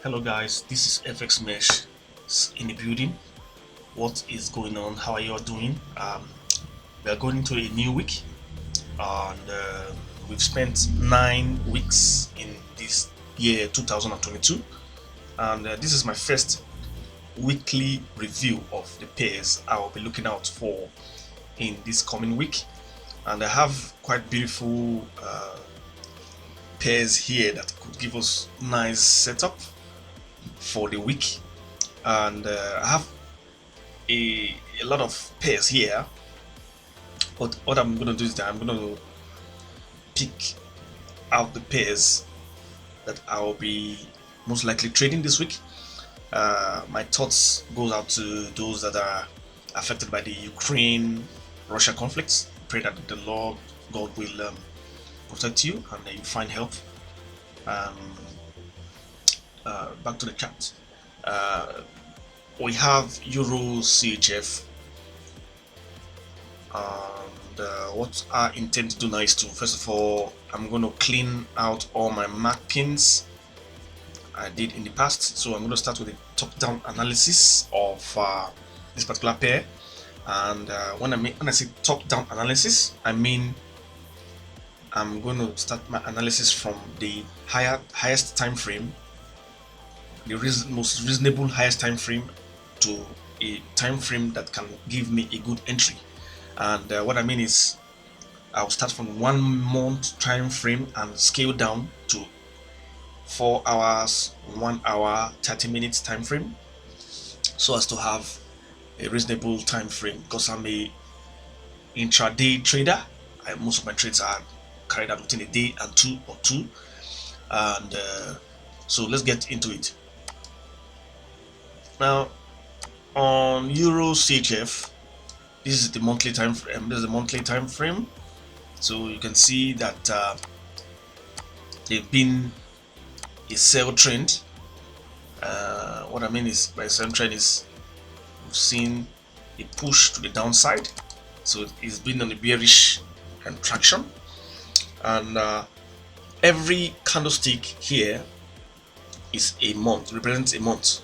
Hello guys, this is FX Mesh in the building. What is going on? How are you all doing? We are going into a new week, and we've spent 9 weeks in this year 2022, and this is my first weekly review of the pairs I will be looking out for in this coming week. And I have quite beautiful pairs here that could give us nice setup for the week, and I have a lot of pairs here. But what I'm going to do is that I'm going to pick out the pairs that I'll be most likely trading this week. My thoughts goes out to those that are affected by the Ukraine-Russia conflicts. Pray that the Lord God will protect you and you find help. Um, Back to the chat. We have Euro CHF, and what I intend to do now is to, first of all, I'm going to clean out all my markings I did in the past. So I'm going to start with the top-down analysis of this particular pair. And when I say top-down analysis, I mean I'm going to start my analysis from the highest time frame, the most reasonable highest time frame, to a time frame that can give me a good entry. And what I mean is I'll start from 1 month time frame and scale down to 4 hours, 1 hour, 30 minutes time frame, so as to have a reasonable time frame, because I'm a intraday trader. Most of my trades are carried out within a day and two, and so let's get into it. Now on Euro CHF, this is the monthly time frame. This is the monthly time frame. So you can see that they've been a sell trend. What I mean is by sell trend is we've seen a push to the downside. So it's been on a bearish traction, and every candlestick here is a month, represents a month,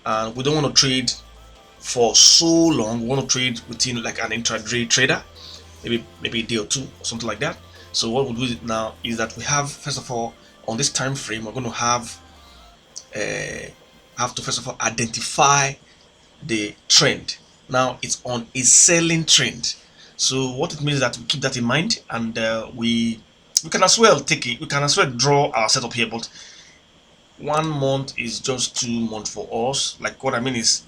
and we don't want to trade for so long. We want to trade within like an intraday trader, maybe a day or two or something like that. So what we'll do now is that we have, first of all, on this time frame, we're going to have to first of all identify the trend. Now it's on a selling trend. So what it means is that we keep that in mind, and we can as well take it. We can as well draw our setup here, but 1 month is just too much for us. Like, what I mean is,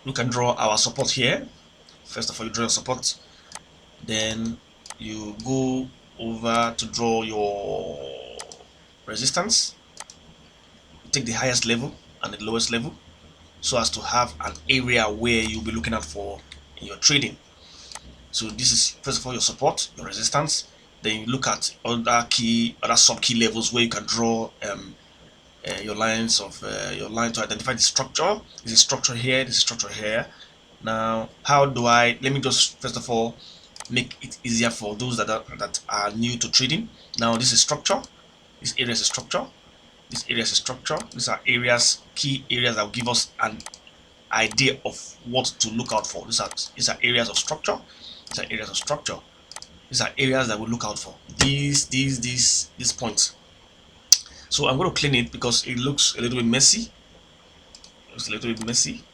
we can draw our support here. First of all, you draw your support, then you go over to draw your resistance. You take the highest level and the lowest level, so as to have an area where you'll be looking out for in your trading. So this is, first of all, your support, your resistance. Then you look at other sub key levels where you can draw your lines of your line to identify the structure. This is structure here, this is structure here. Now, how do I, let me just first of all make it easier for those that are new to trading. Now this is structure, this area is structure, this area is structure. These are areas, key areas that will give us an idea of what to look out for. These are areas of structure. These are areas of structure. These are areas that we look out for. These points. So I'm going to clean it because it looks a little bit messy. It's a little bit messy.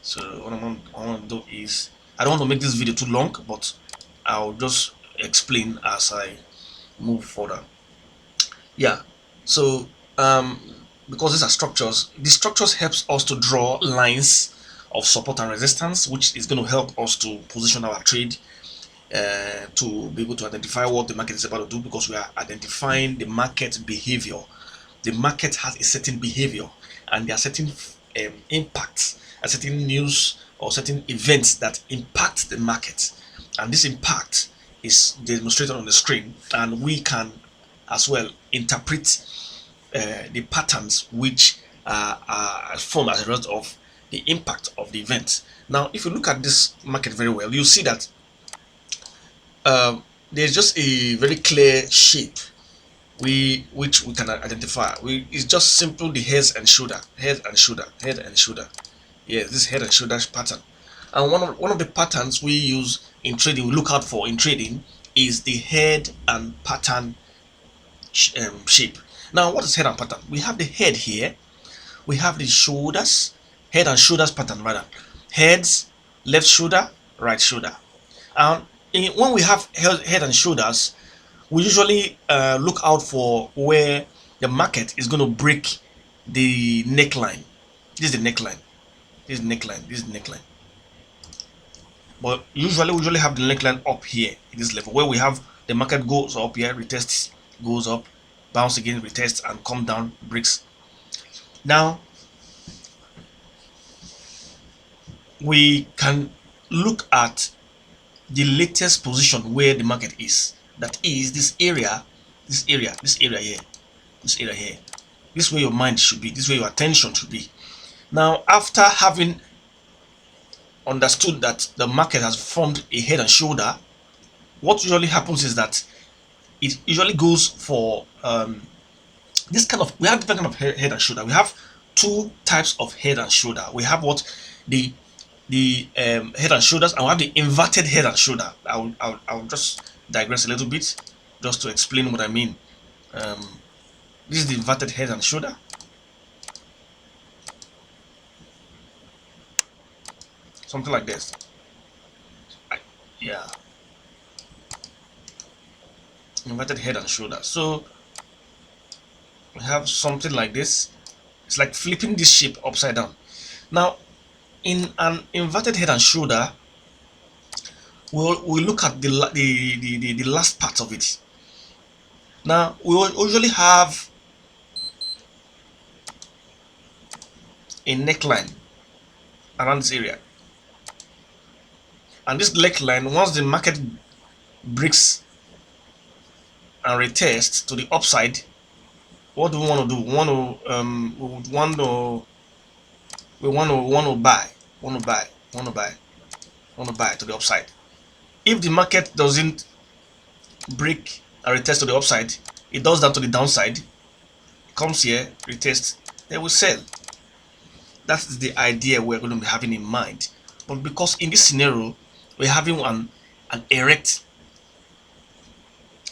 So what I want to do is, I don't want to make this video too long, but I'll just explain as I move further. Yeah. So because these are structures, the structures helps us to draw lines of support and resistance, which is going to help us to position our trade, to be able to identify what the market is about to do, because we are identifying the market behavior. The market has a certain behavior, and there are certain impacts, certain news or certain events that impact the market, and this impact is demonstrated on the screen, and we can as well interpret the patterns which are formed as a result of the impact of the event. Now, if you look at this market very well, you see that there's just a very clear shape which we can identify. It's just simple the head and shoulder, head and shoulder. Yes, this head and shoulders pattern. And one of the patterns we use in trading, we look out for in trading, is the head and pattern shape. Now, what is head and pattern? We have the head here. We have the shoulders, head and shoulders pattern rather. Heads, left shoulder, right shoulder. And when we have head and shoulders, we usually look out for where the market is going to break the neckline. This is the neckline. This is the neckline. This is the neckline. But usually we usually have the neckline up here in this level where we have the market goes up here, retests, goes up, bounce again, retests, and come down, breaks. Now we can look at the latest position where the market is. That is this area, this area, this area here, this area here. This is where your mind should be. This is where your attention should be. Now, after having understood that the market has formed a head and shoulder, what usually happens is that it usually goes for this kind of, we have different kind of head and shoulder. We have two types of head and shoulder. We have what the head and shoulders, and we have the inverted head and shoulder. I'll just digress a little bit just to explain what I mean. This is the inverted head and shoulder. Something like this. Yeah. Inverted head and shoulder. So we have something like this. It's like flipping this shape upside down. Now, in an inverted head and shoulder, we'll look at the last part of it. Now, we will usually have a neckline around this area. And this neckline, once the market breaks and retests to the upside, what do we want to do? We want to buy to the upside. If the market doesn't break and retest to the upside, it does that to the downside, comes here, retest, then we sell. That's the idea we're going to be having in mind. But because in this scenario we're having an erect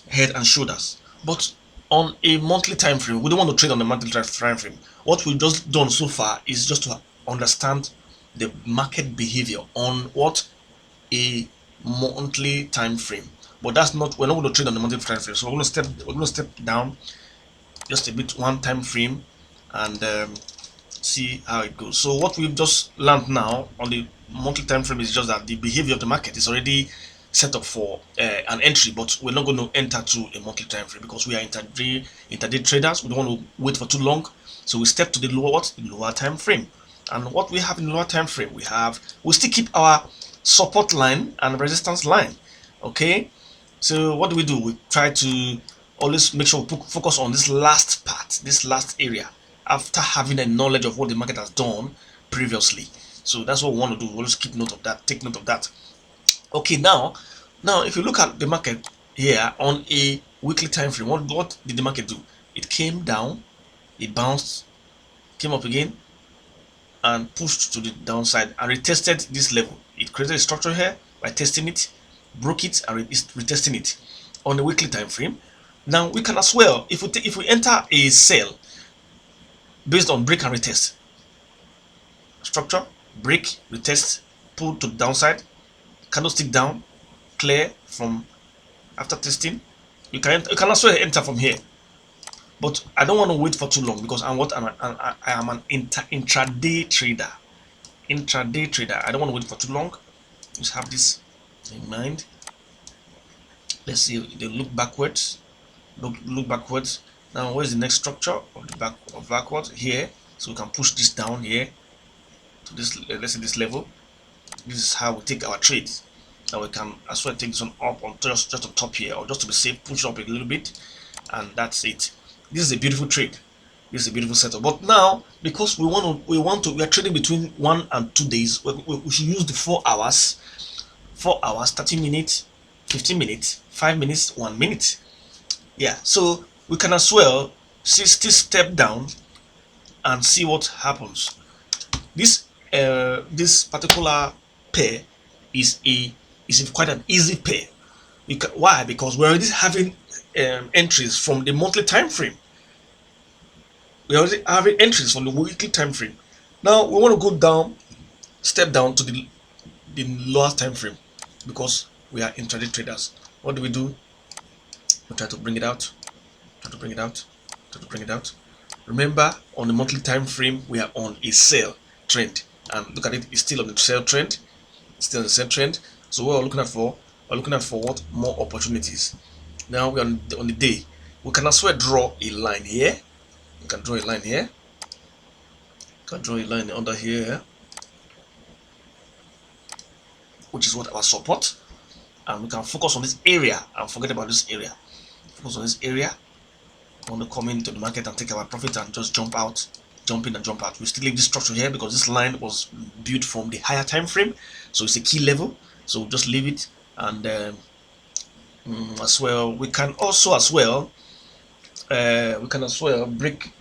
head and shoulders, but on a monthly time frame, we don't want to trade on the monthly time frame. What we've just done so far is just to understand the market behavior on what a monthly time frame. But that's not, we're not going to trade on the monthly time frame. So we're going to step down just a bit one time frame and see how it goes. So what we've just learned now on the monthly time frame is just that the behavior of the market is already set up for an entry, but we're not going to enter to a monthly time frame because we are intraday traders. We don't want to wait for too long, so we step to the lower time frame. And what we have in the lower time frame, we still keep our support line and resistance line. Okay, so what do? We try to always make sure we focus on this last part, this last area, after having a knowledge of what the market has done previously. So that's what we want to do. We'll just keep note of that, take note of that. Okay, now if you look at the market here on a weekly time frame, what did the market do? It came down, it bounced, came up again, and pushed to the downside and retested this level. It created a structure here by testing it, broke it, and is retesting it on the weekly time frame. Now we can as well, if we enter a sell based on break and retest, structure, break, retest, pull to the downside, candlestick down, clear from after testing, you can also enter from here. But I don't want to wait for too long because I am an intraday trader. Intraday trader. I don't want to wait for too long. Just have this in mind. Let's see. They look backwards. Look backwards. Now, where's the next structure of the backwards? Here. So we can push this down here to this. Let's say this level. This is how we take our trades. Now we can as well take this one up on just on top here, or just to be safe, push up a little bit, and that's it. This is a beautiful trade. This is a beautiful setup. But now, because we are trading between 1 and 2 days, we should use the 4 hours, 30 minutes, 15 minutes, 5 minutes, 1 minute. Yeah. So we can as well still step down and see what happens. This particular pair is quite an easy pair. Why? Because we're already having entries from the monthly time frame. We're already having entries from the weekly time frame. Now we want to go down, step down to the lower time frame because we are intraday traders. What do? We try to bring it out, try to bring it out, try to bring it out. Remember, on the monthly time frame, we are on a sell trend, and look at it, it's still on the sell trend, still on the sell trend. So what we're looking at for, what? More opportunities. Now we're on the day. We can as well draw a line here. You can draw a line here. You can draw a line under here, which is what our support. And we can focus on this area and forget about this area. Focus on this area. We want to come into the market and take our profit and just jump out, jump in and jump out. We still leave this structure here because this line was built from the higher time frame, so it's a key level. So we'll just leave it. And as well, we can also break.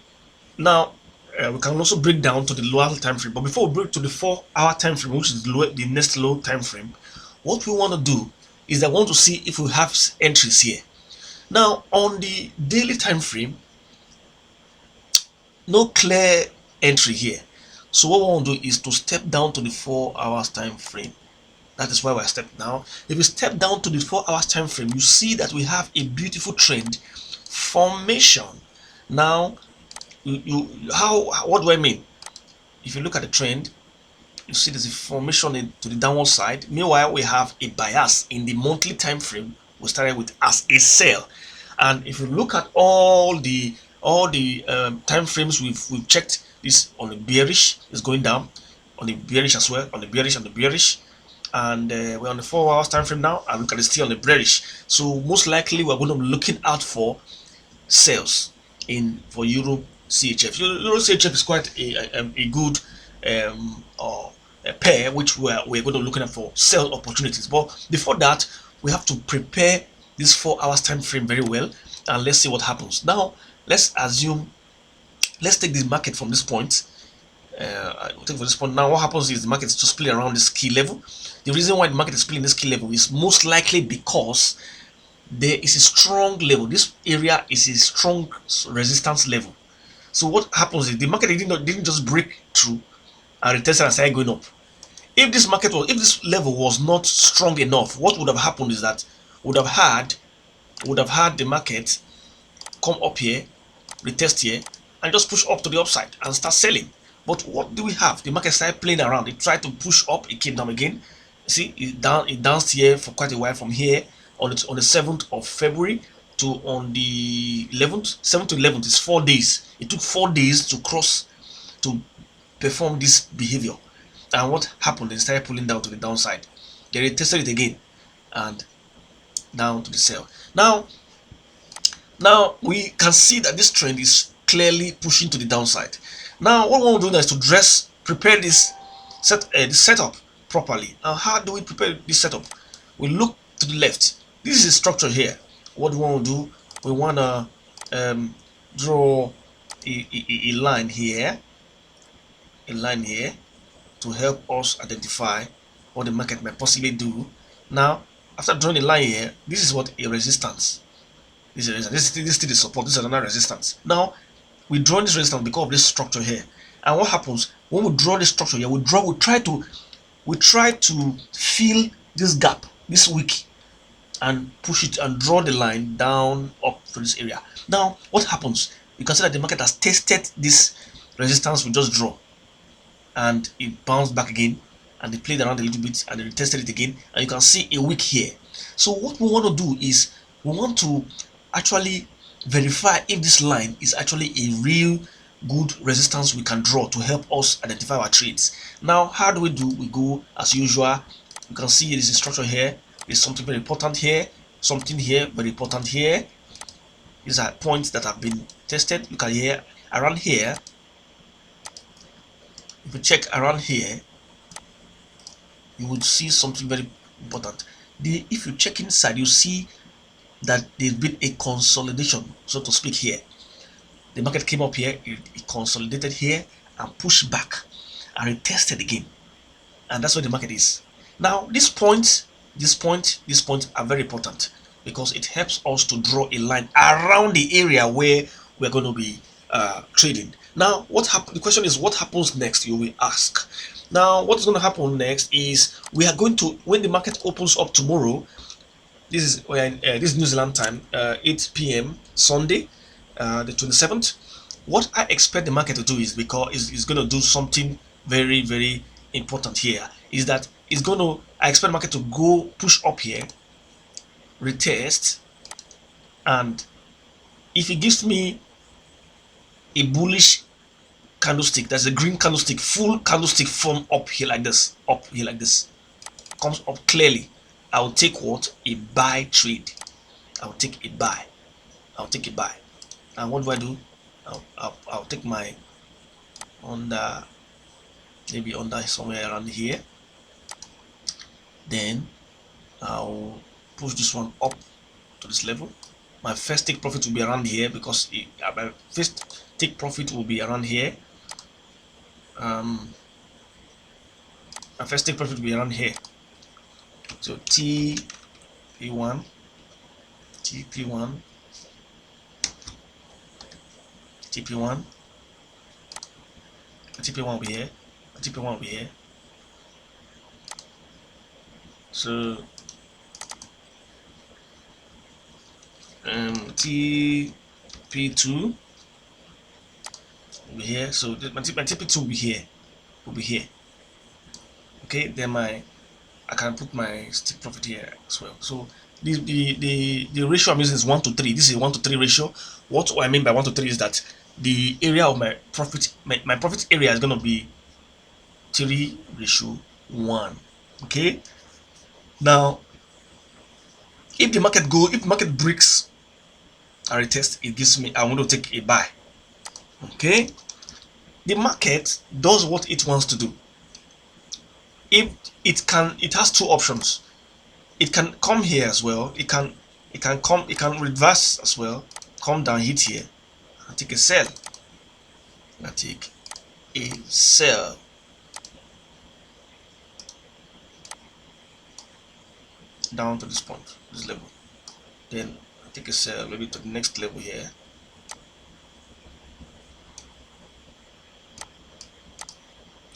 Now we can also break down to the lower time frame. But before we break to the 4-hour time frame, which is the next low time frame, what we want to do is I want to see if we have entries here. Now on the daily time frame, no clear entry here. So what we want to do is to step down to the 4 hours time frame. That is why we're stepping down. If we step down to the 4 hours time frame, you see that we have a beautiful trend formation. Now, what do I mean? If you look at the trend, you see there's a formation to the downward side. Meanwhile, we have a bias in the monthly time frame. We started with as a sell, and if you look at all the time frames we've checked, this on the bearish is going down, on the bearish as well, on the bearish and the bearish, and we're on the 4 hours time frame now, and look at it still on the bearish. So most likely we're going to be looking out for sales for Euro CHF. Euro CHF is quite a good a pair which we're going to be looking at for sell opportunities. But before that, we have to prepare this 4 hours time frame very well, and let's see what happens. Now let's take the market from this point. I think for this point now, what happens is the market is just playing around this key level. The reason why the market is playing this key level is most likely because there is a strong level. This area is a strong resistance level. So what happens is the market didn't just break through and retest and start going up. If this level was not strong enough, what would have happened is that would have had the market come up here, retest here, and just push up to the upside and start selling. But what do we have? The market started playing around. It tried to push up, it came down again. See, it danced here for quite a while from here on the 7th of February to on the 11th. 7th to 11th is 4 days. It took 4 days to perform this behavior. And what happened? They started pulling down to the downside. They retested it again and down to the sell. Now we can see that this trend is clearly pushing to the downside. Now what we want to do now is to prepare this setup properly. Now how do we prepare this setup? We look to the left. This is a structure here. What we want to do, we want to draw a line here, to help us identify what the market might possibly do. Now after drawing a line here, this is what a resistance. This is still the support. This is another resistance. Now we draw this resistance because of this structure here. And what happens when we draw this structure here? We try to fill this gap, this wick, and push it and draw the line down up to this area. Now what happens? You can see that the market has tested this resistance we just draw, and it bounced back again, and they played around a little bit and they tested it again, and you can see a wick here. So what we want to do is we want to actually verify if this line is actually a real good resistance we can draw to help us identify our trades. Now how do? We go as usual. You can see there's a structure here. There's something very important here, something here very important here. These are points that have been tested. Look at here, around here. If you check around here, you would see something very important. If you check inside, you see that there's been a consolidation, so to speak. Here the market came up here, it consolidated here and pushed back and retested again, and that's where the market is now. This point are very important because it helps us to draw a line around the area where we're going to be trading. Now what happen the question is, what happens next, you will ask. Now what is going to happen next is, we are going to, when the market opens up tomorrow, this is New Zealand time, 8 p.m. Sunday, the 27th. What I expect the market to do is, because it's going to do something very, very important here, is that I expect the market to go push up here, retest, and if it gives me a bullish candlestick, that's a green candlestick, full candlestick form up here like this, comes up clearly, I'll take what? A buy trade. I'll take a buy. I'll take a buy. And what do I do? I'll take my under, maybe under somewhere around here. Then I'll push this one up to this level. My first take profit will be around here, because my first take profit will be around here. My first take profit will be around here. So TP1, TP1, TP1, TP1 will be here, TP1 will be here. So TP2 will be here. So my TP2 will be here, Okay, then I can put my stick profit here as well. So the ratio I'm using is 1 to 3. This is a 1 to 3 ratio. What I mean by 1 to 3 is that the area of my profit, my profit area is going to be 3:1. Okay. Now, if the market breaks a retest, it gives me, I want to take a buy. Okay. The market does what it wants to do. If it has two options. It can come here as well. It can reverse as well, come down, hit here, and take a sell. I take a sell. Down to this point, this level. Then I take a sell, maybe to the next level here.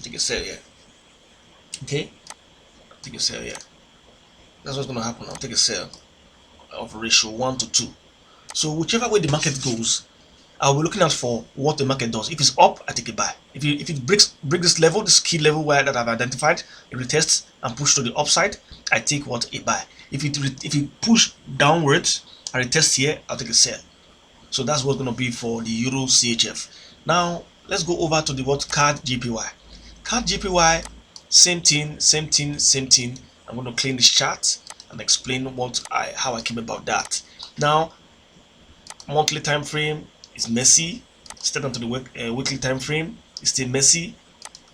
Take a sell here. Okay? Take a sell here. That's what's gonna happen. I'll take a sell of ratio 1 to 2. So whichever way the market goes, I'll be looking out for what the market does. If it's up, I take a buy. If it breaks this level, this key level where that I've identified, it retests and push to the upside, I take what? A buy. If it push downwards and retest here, I'll take a sell. So that's what's gonna be for the Euro CHF. Now let's go over to the CAD JPY. CAD JPY, same thing. I'm going to clean this chart and explain how I came about that. Now, monthly time frame is messy. Step onto the weekly time frame, it's still messy.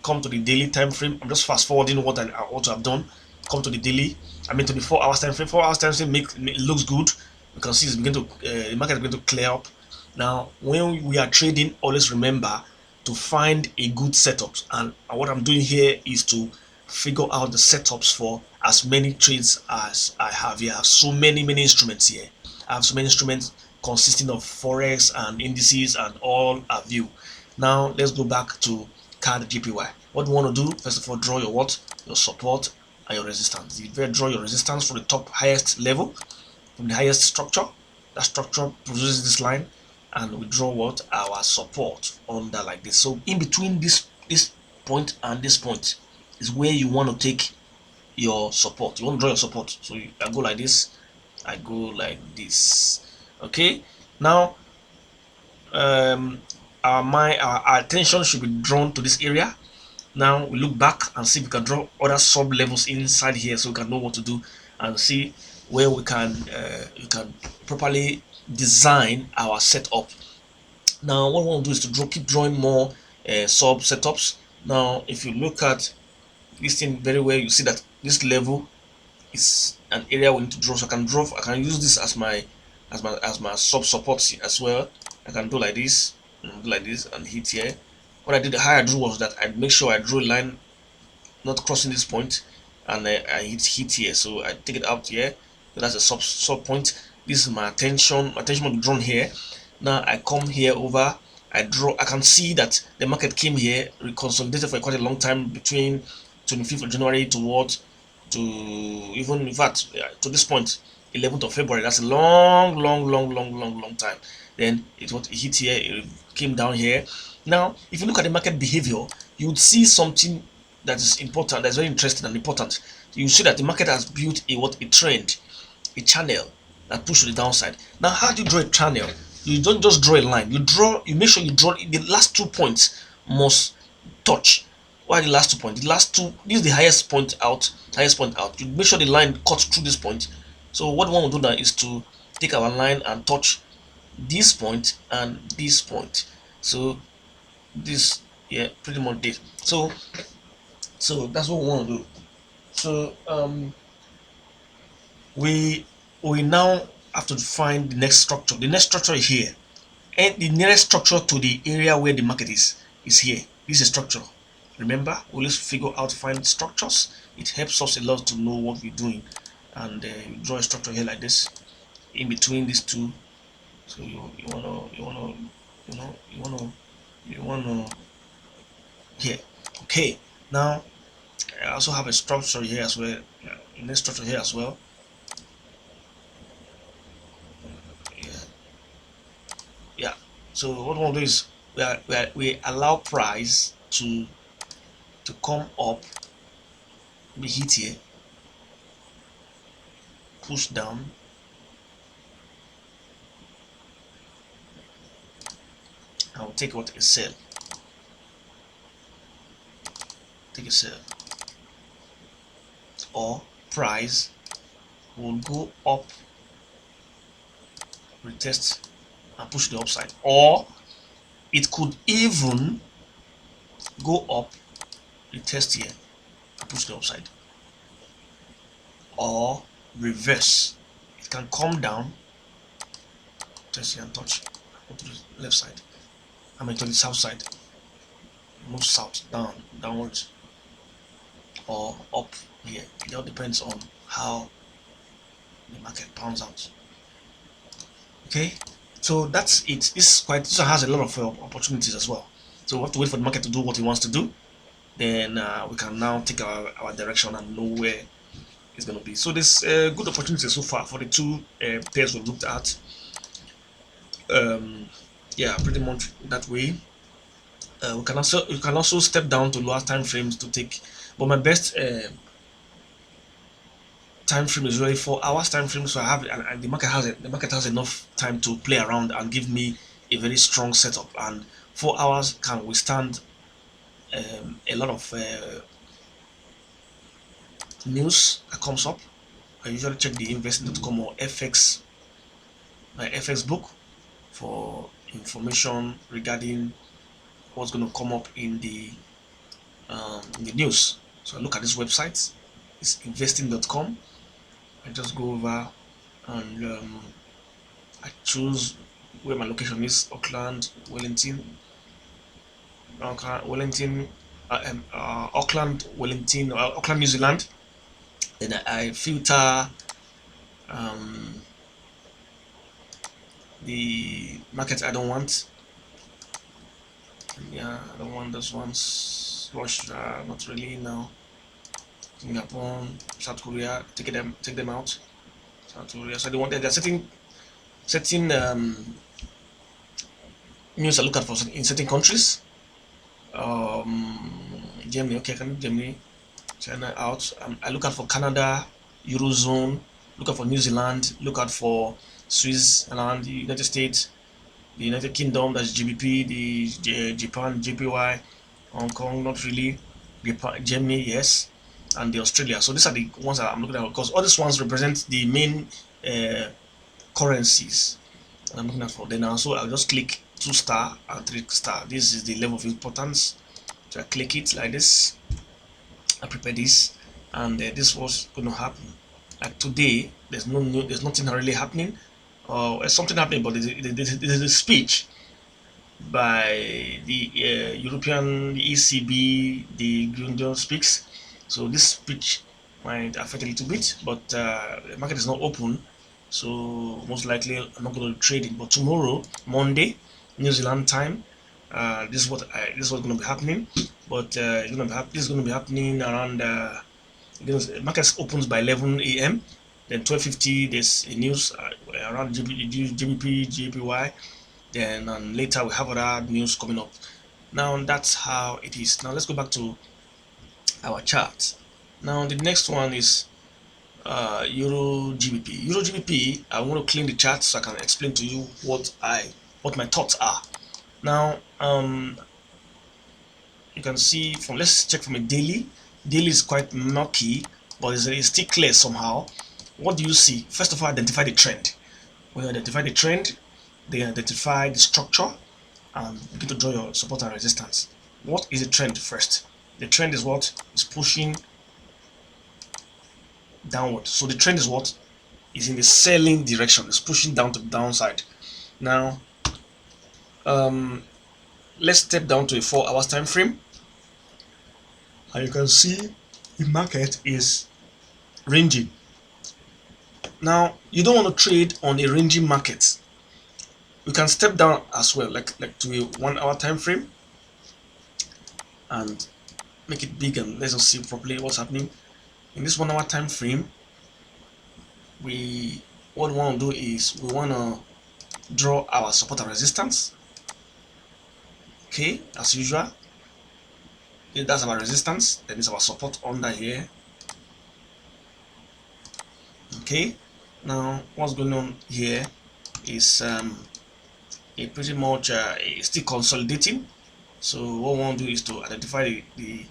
Come to the daily time frame. I'm just fast forwarding what I've done. Come to the daily. To the 4 hours time frame. 4 hours time frame looks good. You can see it's the market is going to clear up. Now, when we are trading, always remember to find a good setup. And what I'm doing here is to figure out the setups for as many trades as I have here. I have so many instruments here. I have so many instruments consisting of Forex and indices and all have you. Now let's go back to CAD JPY. What we want to do, first of all, draw your support and your resistance. You draw your resistance from the top highest level, from the highest structure. That structure produces this line, and we draw our support under like this. So in between this point and this point is where you want to take your support. You want to draw your support. So I go like this, I go like this. Okay. Now our attention should be drawn to this area. Now we look back and see if we can draw other sub levels inside here, so we can know what to do and see where we can properly design our setup. Now what we want to do is to keep drawing more sub setups. Now if you look at this thing very well, you see that this level is an area we need to draw. So I can use this as my as my sub support as well. I can do like this, and hit here. What I did, how I drew was that I make sure I drew a line not crossing this point, and I hit here. So I take it out here. So that's a sub point. This is my attention. My attention will be drawn here. Now I come here over. I draw. I can see that the market came here, reconsolidated for quite a long time between 25th of January to even in fact to this point 11th of February. That's a long time. Then it hit here, it came down here. Now if you look at the market behavior, you would see something that is important, that's very interesting and important. You see that the market has built a trend, a channel that push to the downside. Now how do you draw a channel? You don't just draw a line, you make sure you draw the last 2 points must touch. Why the last 2 points? The last two, this is the highest point out. You make sure the line cuts through this point. So what one will do now is to take our line and touch this point and this point. So this, yeah, pretty much this. So that's what we want to do. So we now have to find the next structure. The next structure is here, and the nearest structure to the area where the market is here. This is structure. Remember, always figure out find structures. It helps us a lot to know what we're doing, and you draw a structure here like this in between these two. So you wanna here. Okay, now I also have a structure here as well. Next structure here as well. Yeah. So what we'll do is we allow price to come up, be hit here, push down, I'll take what a sell. Take a sell. Or price will go up, retest and push the upside, or it could even go up, retest here and push the upside, or reverse. It can come down, test here and touch, go to the left side, I mean to the south side, move south, downwards, or up here. It all depends on how the market pans out. Okay, so that's it. This has a lot of opportunities as well. So we have to wait for the market to do what it wants to do. Then we can now take our direction and know where it's going to be. So there's good opportunities so far for the two pairs we looked at. Yeah, pretty much that way. You can also step down to lower time frames to take, but my best time frame is really 4 hours time frame, so I have and the market has enough time to play around and give me a very strong setup, and 4 hours can withstand a lot of news that comes up. I usually check the investing.com or my FX book for information regarding what's going to come up in the news. So I look at this website, it's investing.com. I just go over and I choose where my location is: Auckland, Wellington, Auckland, Wellington, Auckland, New Zealand. Then I filter the market I don't want. Yeah, I don't want those ones. Russia, not really now. Singapore, South Korea, take them out. South Korea. So they're setting news I look at for in certain countries. Germany, okay, can Germany, China out. I look out for Canada, Eurozone, look out for New Zealand, look out for Switzerland, the United States, the United Kingdom, that's GBP, the Japan, JPY, Hong Kong, not really, Japan, Germany, yes, and the Australia. So these are the ones that I'm looking at, because all these ones represent the main currencies that I'm looking at for. Then also I'll just click 2 star and 3 star. This is the level of importance. So I click it like this. I prepare this, and this was going to happen. Like today, there's nothing really happening. or something happening, but there's a speech by the European, the ECB, the Grundle speaks. So this speech might affect a little bit, but the market is not open. So most likely I'm not going to trade it. But tomorrow, Monday, New Zealand time, this is what's going to be happening. But this is going to be happening around. The market opens by 11 a.m. Then 12:50 there's a news around GBP, GPY. Then later we have other news coming up. Now that's how it is. Now let's go back to our chart. Now the next one is Euro GBP. Euro GBP. I want to clean the chart so I can explain to you what my thoughts are. Now you can see from, let's check from a daily. Daily is quite murky, but it's still clear somehow. What do you see? First of all, identify the trend. When you identify the trend, then identify the structure and begin to draw your support and resistance. What is the trend first? The trend is what is pushing downward. So the trend is what is in the selling direction. It's pushing down to the downside. Now, let's step down to a 4 hours time frame, and you can see the market is ranging. Now, you don't want to trade on a ranging market. You can step down as well, like to a 1 hour time frame, and make it big, and let's just see properly what's happening in this 1 hour time frame. What we want to do is we want to draw our support and resistance. Okay, as usual. Okay, that's our resistance. Then it's our support under here. Okay, now what's going on here is it pretty much still consolidating. So what we want to do is to identify the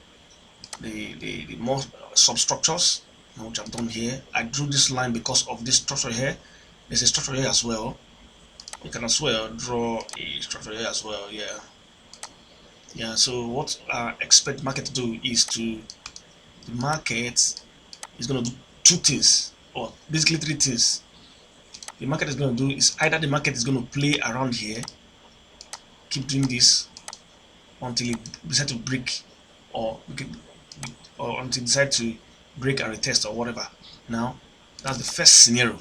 more substructures, which I've done here. I drew this line because of this structure here. There's a structure here as well. You can as well draw a structure here as well. Yeah. So what I expect market to do is the market is going to do two things, or basically three things. The market is going to do is either the market is going to play around here, keep doing this until it decides to break, or until it decides to break and retest or whatever. Now that's the first scenario.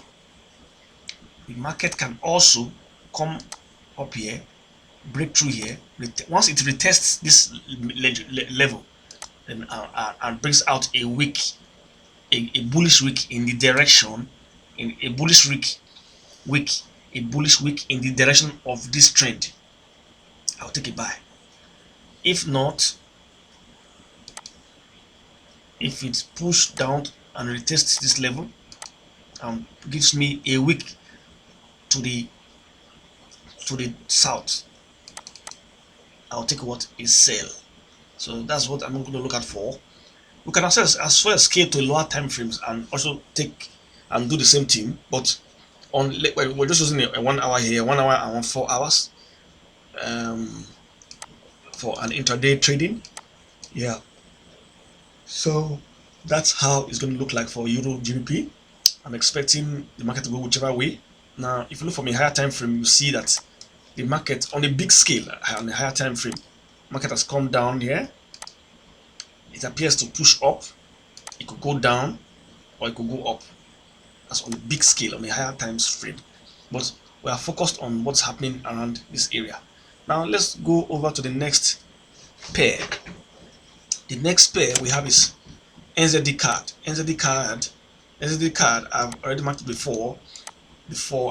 The market can also come up here, break through here. Once it retests this level, then and brings out a wick, a bullish wick in the direction, in a bullish wick, a bullish wick in the direction of this trend, I'll take a buy. If not, if it's pushed down and retests this level and gives me a wick to the south, I'll take what is sell. So that's what I'm going to look at for. We can as well scale to lower time frames and also take and do the same thing, but we're just using a 1 hour here, 1 hour and 4 hours for an intraday trading. Yeah. So that's how it's going to look like for Euro GBP. I'm expecting the market to go whichever way. Now, if you look from a higher time frame, you see that the market on a big scale, on a higher time frame, market has come down here. It appears to push up. It could go down or it could go up. That's on a big scale, on a higher time frame. But we are focused on what's happening around this area. Now let's go over to the next pair. The next pair we have is NZD card. NZD card I've already marked before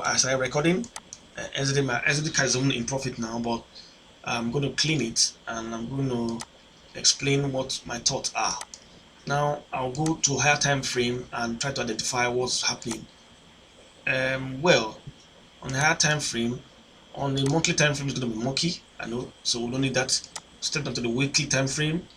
I started recording. NZD card is only in profit now, but I'm going to clean it and I'm going to explain what my thoughts are. Now I'll go to higher time frame and try to identify what's happening. Well, on the higher time frame, on the monthly time frame is going to be murky, I know, so we don't need that. Step down to the weekly time frame,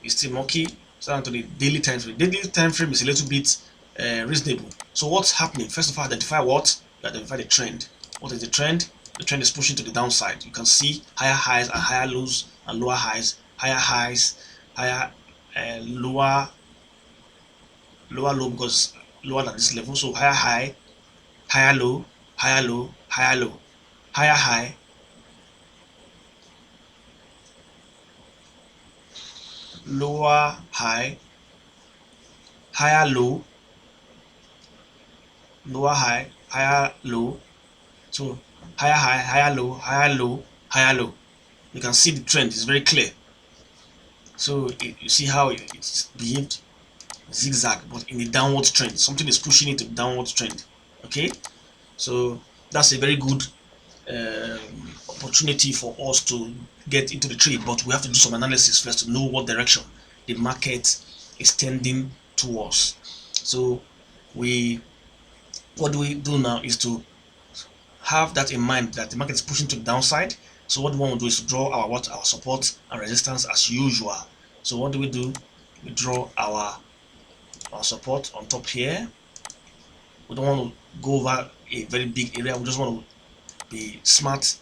it's still murky. Step down to the daily time frame. Daily time frame is a little bit reasonable. So what's happening? First of all, identify what? Identify the trend. What is the trend? The trend is pushing to the downside. You can see higher highs and higher lows and lower highs, higher lower low because lower than this level. So higher high, higher low, higher low, higher low, higher high, lower high, higher low, lower high, higher low. So higher high, higher low, higher low, higher low. You can see the trend is very clear. So you see how it's behaved, zigzag, but in a downward trend. Something is pushing it to downward trend. Okay, so that's a very good opportunity for us to get into the trade, but we have to do some analysis first to know what direction the market is tending towards. So we what do we do now is to have that in mind, that the market is pushing to the downside. So what we want to do is to draw our support and resistance as usual. So what do? We draw our support on top here. We don't want to go over a very big area. We just want to be smart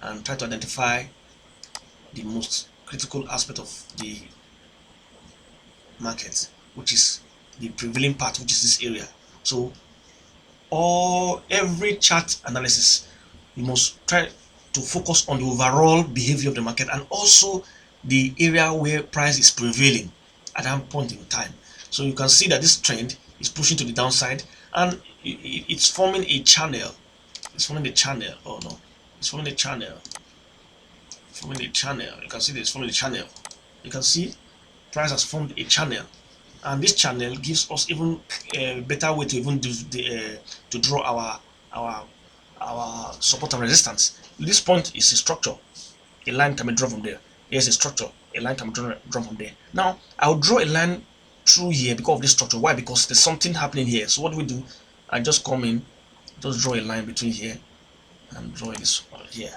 and try to identify the most critical aspect of the market, which is the prevailing part, which is this area. So every chart analysis, you must try to focus on the overall behavior of the market and also the area where price is prevailing at that point in time. So you can see that this trend is pushing to the downside, and it's forming a channel. It's forming a channel. Oh no, it's forming a channel. Forming a channel. You can see this forming a channel. You can see price has formed a channel, and this channel gives us even a better way to even do to draw our support and resistance. This point is a structure. A line can be drawn from there. Here's a structure. A line can be drawn from there. Now I'll draw a line through here because of this structure. Why? Because there's something happening here. So what do we do? I just come in, just draw a line between here and draw this here.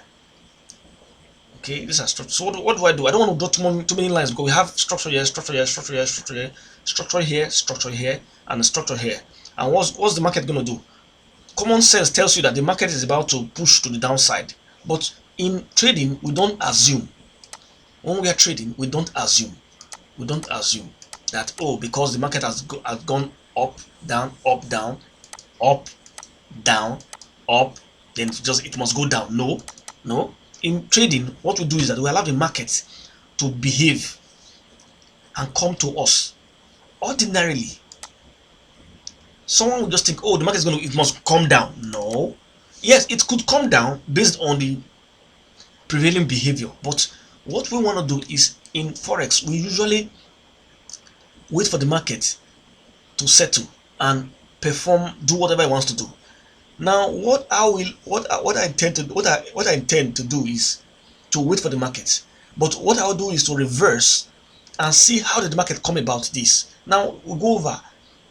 Okay, this is structure. So what do I do? I don't want to draw too many lines because we have structure here, structure here, structure here, structure here, structure here, and a structure here. And what's the market going to do? Common sense tells you that the market is about to push to the downside. But in trading, we don't assume. When we are trading, we don't assume. We don't assume that, oh, because the market has gone up, down, up, down, up, down, up, then it must go down. No, no. In trading, what we do is that we allow the market to behave and come to us. Ordinarily, someone would just think, oh, the market is it must come down. No. Yes, it could come down based on the prevailing behavior. But what we want to do is, in Forex, we usually wait for the market to settle and perform, do whatever it wants to do. Now, what I intend to do is to wait for the market. But what I'll do is to reverse and see how did the market come about this. Now we'll go over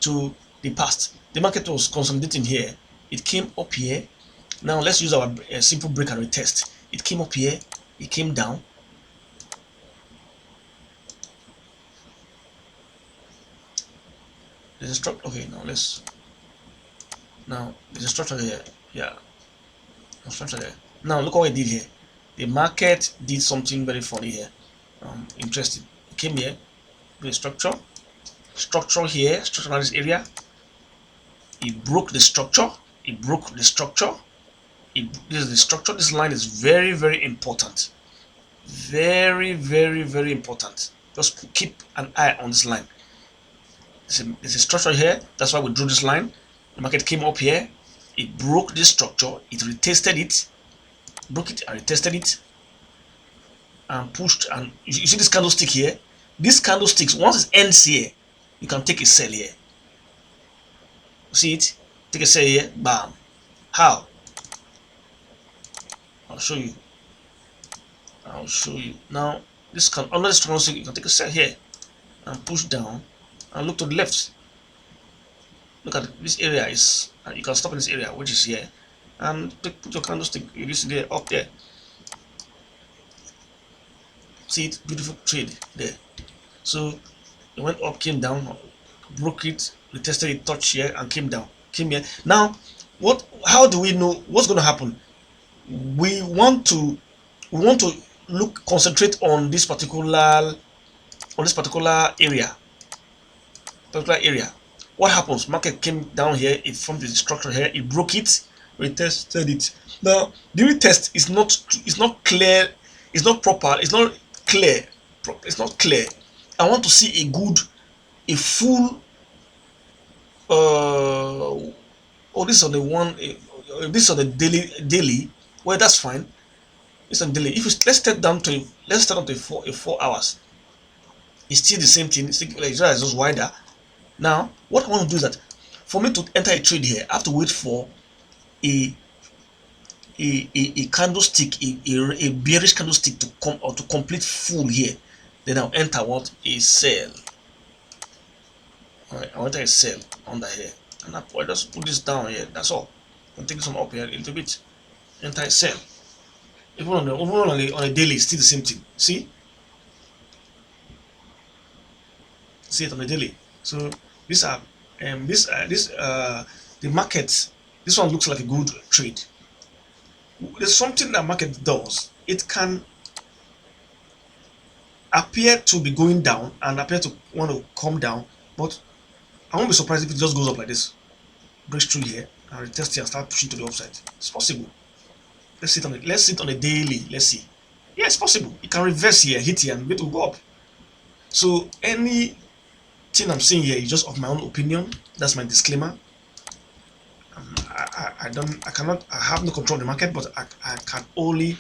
to the past. The market was consolidating here. It came up here. Now let's use our simple break and retest. It came up here. It came down. There's a structure. Okay, now there's a structure here. Yeah, a structure there. Now look what it did here. The market did something very funny here. Interesting. It came here, the structure here, structure around this area. It broke the structure. It broke the structure. This is the structure. This line is very, very important. Very, very, very important. Just keep an eye on this line. There's a structure here. That's why we drew this line. The market came up here. It broke this structure. It retested it. Broke it and retested it. And pushed. And you see this candlestick here? These candlesticks, once it ends here, you can take a sell here. See it? Take a sell here. Bam. How? I'll show you. Now this under this candlestick, you can take a sell here and push down and look to the left. Look at this area is, you can stop in this area, which is here, and put your candlestick, you see there, up there. See it? Beautiful trade there. So it went up, came down, broke it, retested it, touched here, and came down, came here. Now, how do we know what's going to happen? We want to concentrate on this particular area. What happens? Market came down here, it formed the structure here, it broke it, retested it. Now the retest is not clear, it's not proper, it's not clear, it's not clear. I want to see a full oh, this is on the one, this is on the daily. Well, that's fine. It's on daily. If you let's start down to 4 hours, it's still the same thing. It's still, like, it's just wider. Now, what I want to do is that for me to enter a trade here, I have to wait for a a candlestick, a bearish candlestick to come or to complete full here. Then I'll enter what a sell. All right, I want a sell under here, and I just put this down here. That's all. I'm taking some up here a little bit. Enter a sell. Even on a daily, it's still the same thing. See it on the daily. So these are the market. This one looks like a good trade. There's something that market does. It can appear to be going down and appear to want to come down, but I won't be surprised if it just goes up like this, breaks through here, and retest here and start pushing to the upside. It's possible. Let's sit on a daily. Let's see. Yeah, it's possible. It can reverse here, hit here, and it will go up. So anything I'm saying here is just of my own opinion. That's my disclaimer. I have no control of the market, but I can only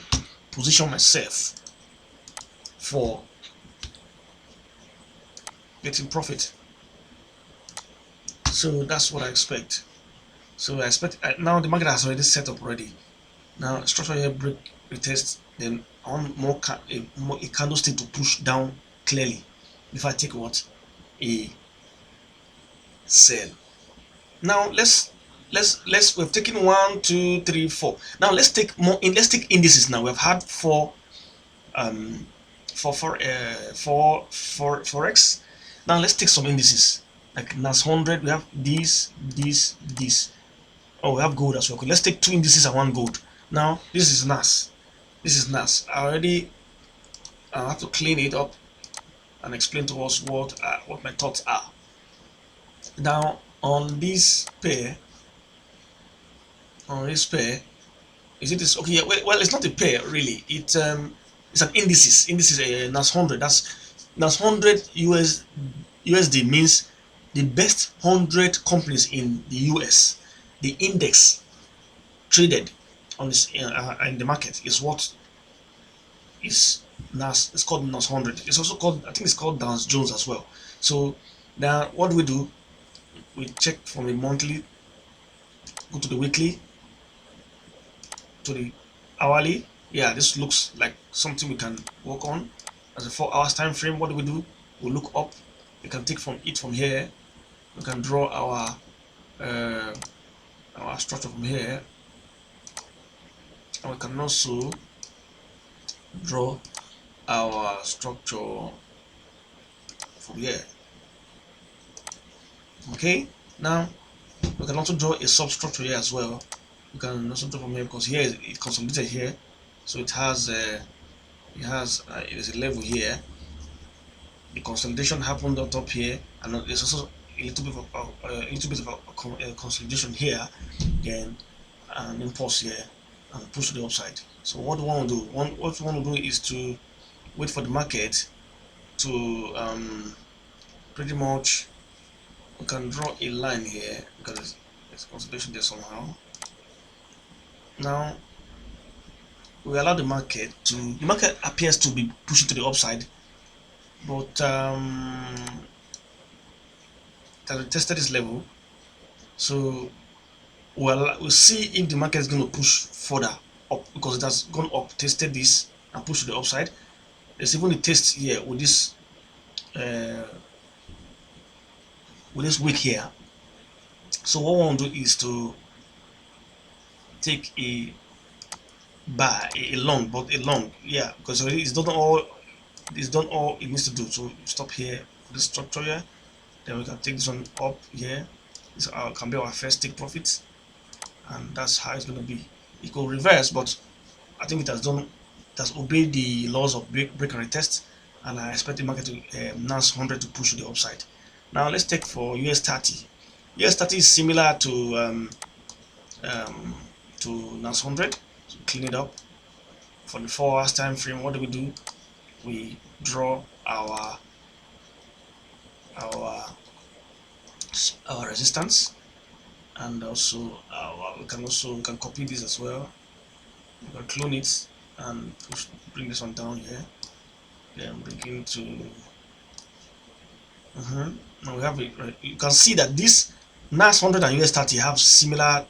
position myself for getting profit. So that's what I expect. So I expect now the market has already set up already. Now structure here break retest, then I want a candlestick to push down clearly. If I take what a sell. Now we've taken 1, 2, 3, 4. Now let's take more in. Let's take indices now. We've had four forex. Now let's take some indices like NAS 100. We have this. Oh, we have gold as well. Okay, let's take 2 indices and 1 gold. Now this is NAS. This is NAS. I have to clean it up and explain to us what my thoughts are. Now on this pair, is it this? Okay, yeah, well, it's not a pair really. It's an indices. NAS 100. That's NAS 100 USD means the best 100 companies in the US. The index traded on this in the market is what is NAS. It's called NAS 100. It's also called, I think it's called Dow Jones as well. So now what do? We check from the monthly, go to the weekly, to the hourly. Yeah, this looks like something we can work on as a 4 hours time frame. What do? We look up. We can take from here. We can draw our structure from here, and we can also draw our structure from here. Okay, now we can also draw a substructure here as well. We can also draw from here because here it consolidated here, so it has there's a level here. The consolidation happened on top here, and there's also a little bit of a consolidation here, then an impulse here, and push to the upside. So what we want to do? What we want to do is to wait for the market to pretty much. We can draw a line here because there's consolidation there somehow. Now we allow the market appears to be pushing to the upside, but it has tested this level. So we'll see if the market is going to push further up because it has gone up, tested this, and pushed to the upside. There's even a test here with this wick here. So what we want to do is to take a buy, a long, yeah, because it's done all it needs to do. So stop here for this structure here, then we can take this one up here. This can be our first take profit, and that's how it's going to be. It could reverse, but I think it has obeyed the laws of break and retest, and I expect the market to NAS 100 to push to the upside. Now let's take for US 30. US 30 is similar to to NAS 100. So clean it up. For the 4 hours time frame, what do? We draw our our resistance, and also we can copy this as well. We can clone it and bring this one down here. Then bring it to now we have it right. You can see that this NAS 100 and US 30 have similar.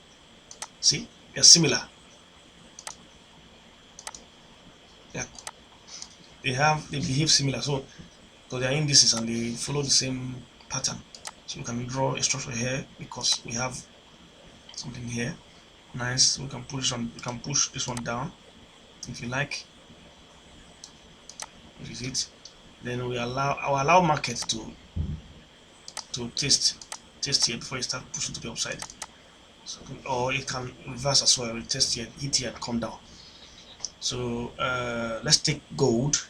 See, they're similar. Yeah, they behave similar. So because they are indices and they follow the same pattern. So we can draw a structure here because we have something here. Nice. We can push this one down if you like. This is it. Then I'll allow market to test here before you start pushing to the upside. So, or it can reverse as well. Test here, hit here, and come down. So let's take gold.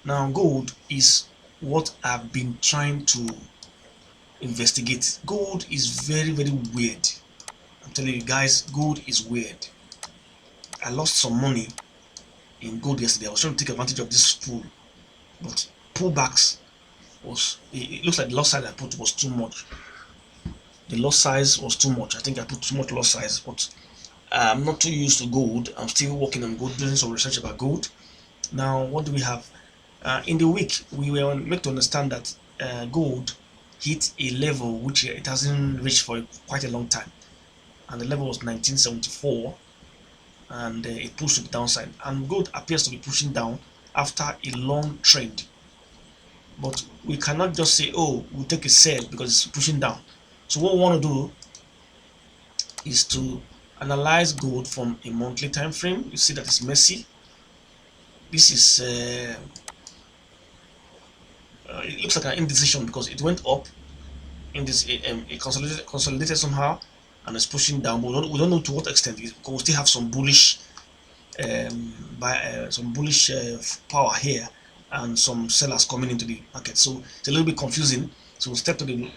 Now gold is what I've been trying to investigate. Gold is very weird. I'm telling you guys, gold is weird. I lost some money in gold yesterday. I was trying to take advantage of this pool, but pullbacks it looks like the loss size I put was too much. The loss size was too much. I think I put too much loss size, but I'm not too used to gold. I'm still working on gold, doing some research about gold. Now, what do we have? In the week, we were made to understand that gold hit a level which it hasn't reached for quite a long time, and the level was 1974, and it pushed to the downside. And gold appears to be pushing down after a long trend. But we cannot just say, oh, we'll take a sell because it's pushing down. So what we want to do is to analyze gold from a monthly time frame. You see that it's messy. This is it looks like an indecision because it went up in this a consolidated somehow and it's pushing down, but we don't know to what extent, because we still have some bullish power here and some sellers coming into the market, so it's a little bit confusing. So we'll step to the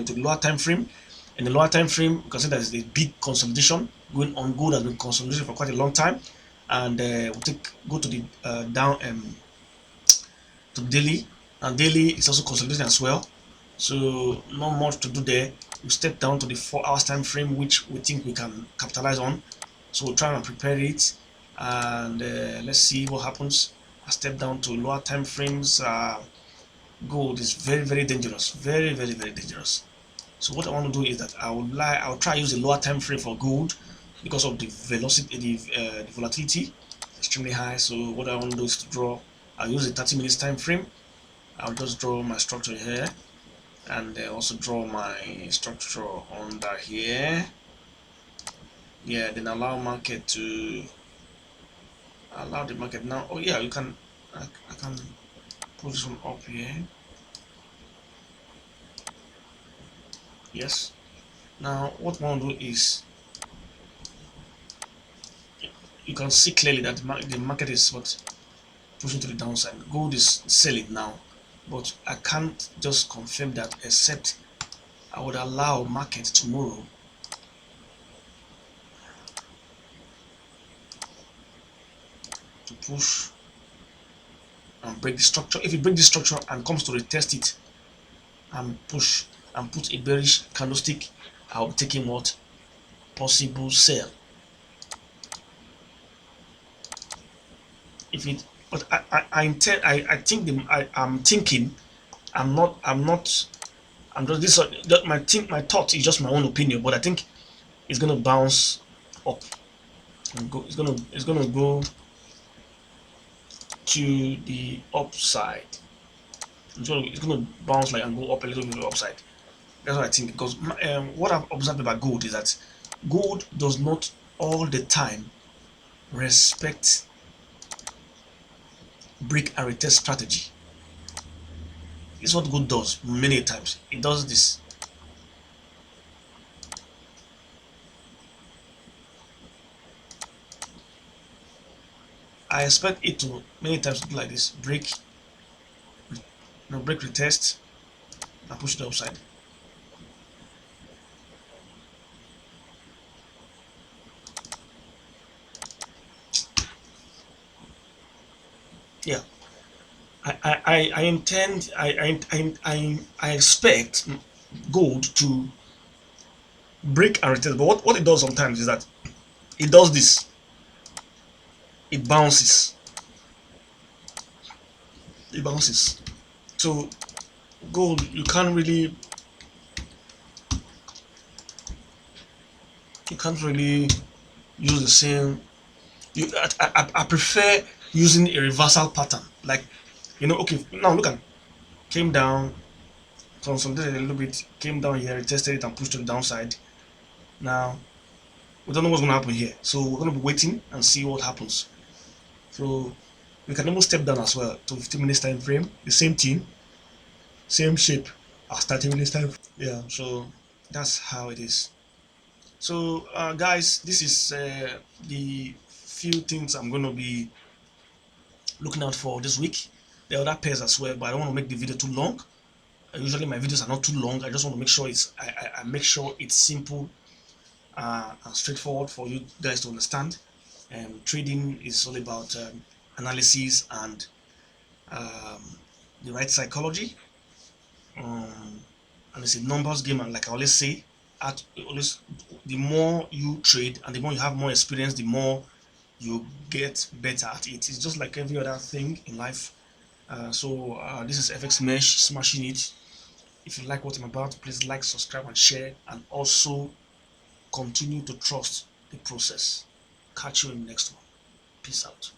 to the lower time frame. In the lower time frame, you can see that there's a big consolidation going on. Gold has been consolidating for quite a long time, and we'll go to the down to daily, and daily is also consolidating as well. So not much to do there. We step down to the 4 hours time frame, which we think we can capitalize on. So we'll try and prepare it, and let's see what happens. I step down to lower time frames. Gold is very dangerous, very dangerous. So what I want to do is that I'll try to use a lower time frame for gold because of the velocity, the volatility extremely high. So what I want to do is to draw. I'll use a 30 minutes time frame. I'll just draw my structure here, and also draw my structure under here. Yeah, then allow the market now. Oh yeah, you can. I can put this one up here. Yes. Now what I want to do is, you can see clearly that the market is pushing to the downside. Gold is selling now, but I can't just confirm that, except I would allow market tomorrow to push and break the structure. If it breaks the structure and comes to retest it and push and put a bearish candlestick, I'll be taking what possible sell. If it, but I'm thinking, I'm just my thought is just my own opinion, but I think it's gonna bounce up and go. It's gonna go to the upside. It's gonna bounce like and go up a little bit to the upside. That's what I think, because what I've observed about gold is that gold does not all the time respect break and retest strategy. It's what gold does many times. It does this. I expect it to many times do like this: break, break, retest, and push the upside. Yeah, I intend I expect gold to break and retest. But what it does sometimes is that it does this. It bounces. It bounces. So gold, you can't really use the same. I prefer using a reversal pattern. Like, okay, now look at, came down, consolidated a little bit, came down here, retested it and pushed to the downside. Now we don't know what's going to happen here, so we're going to be waiting and see what happens. So we can almost step down as well to 15 minutes time frame, the same thing, same shape as 30 minutes time. Yeah, so that's how it is. So guys, this is the few things I'm going to be looking out for this week. There are other pairs as well, but I don't want to make the video too long. Usually my videos are not too long. I just want to make sure I make sure it's simple and straightforward for you guys to understand. Trading is all about analysis and um, the right psychology. Um, and it's a numbers game, and like I always say, always, the more you trade and the more you have more experience, the more you get better at it. It's just like every other thing in life. So this is FX Mesh smashing it. If you like what I'm about, please like, subscribe, and share, and also continue to trust the process. Catch you in the next one. Peace out.